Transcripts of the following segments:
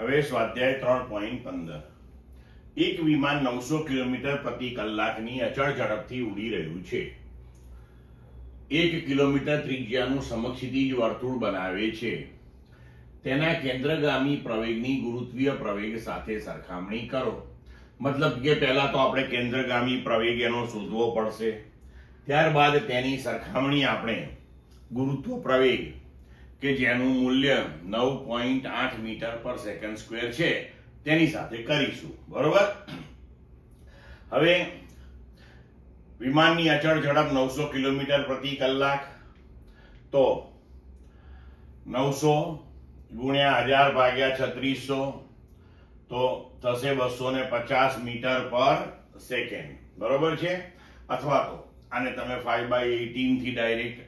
હવે સ્વાધ્યાય 3.15 એક વિમાન 900 કિલોમીટર પ્રતિ કલાકની અચળ ઝડપથી ઉડી રહ્યું છે. 1 કિલોમીટર ત્રિજ્યાનું સમક્ષિતિજ વર્તુળ બનાવે છે. તેના કેન્દ્રગામી પ્રવેગની ગુરુત્વીય પ્રવેગ સાથે સરખામણી કરો. મતલબ કે પહેલા તો આપણે કેન્દ્રગામી પ્રવેગ એનો શોધવો પડશે, ત્યારબાદ તેની સરખામણી આપણે ગુરુત્વ પ્રવેગ કે જેનું મૂલ્ય 9.8 મીટર પર સેકન્ડ સ્ક્વેર છે તેની સાથે કરીશું. બરોબર. હવે વિમાનની અચળ ઝડપ 900 કિલોમીટર પ્રતિ કલાક, તો 900 ગુણ્યા 1000 ભાગ્યા 3600 તો થશે 250 મીટર પર સેકન્ડ. બરોબર છે. અથવા તો આને તમે 5/18 થી ડાયરેક્ટ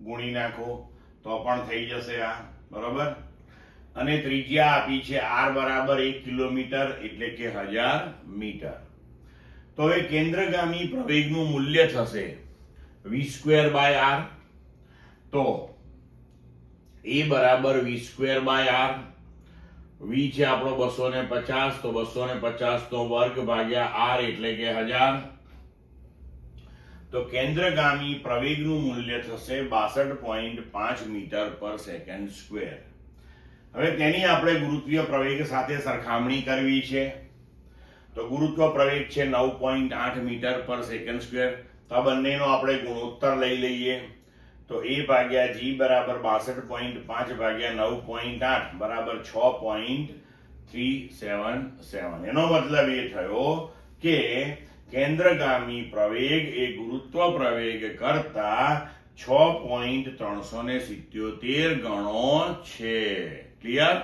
ગુણી નાખો તો પણ થઈ જશે આ. બરોબર. અને ત્રિજ્યા આપી છે r બરાબર 1 કિલોમીટર એટલે કે 1000 મીટર. તો હવે કેન્દ્રગામી પ્રવેગનું મૂલ્ય થશે v²/r. તો a બરાબર v²/r. v છે આપણો 250, તો 250 નો વર્ગ ભાગ્યા r એટલે કે 1000. તો કેન્દ્રગામી પ્રવેગનું મૂલ્ય થશે 62.5 મીટર પર સેકન્ડ સ્ક્વેર. હવે તેની આપણે ગુરુત્વીય પ્રવેગ સાથે સરખામણી કરવી છે. તો ગુરુત્વ પ્રવેગ છે 9.8 મીટર પર સેકન્ડ સ્ક્વેર. તો આ બંનેનો આપણે ગુણોત્તર લઈ લઈએ. તો a ભાગ્યા g બરાબર 62.5 ભાગ્યા 9.8 બરાબર 6.377. એનો મતલબ એ થયો કે કેન્દ્રગામી પ્રવેગ એ ગુરુત્વ પ્રવેગ કરતા 6.377 ગણો છે. ક્લિયર?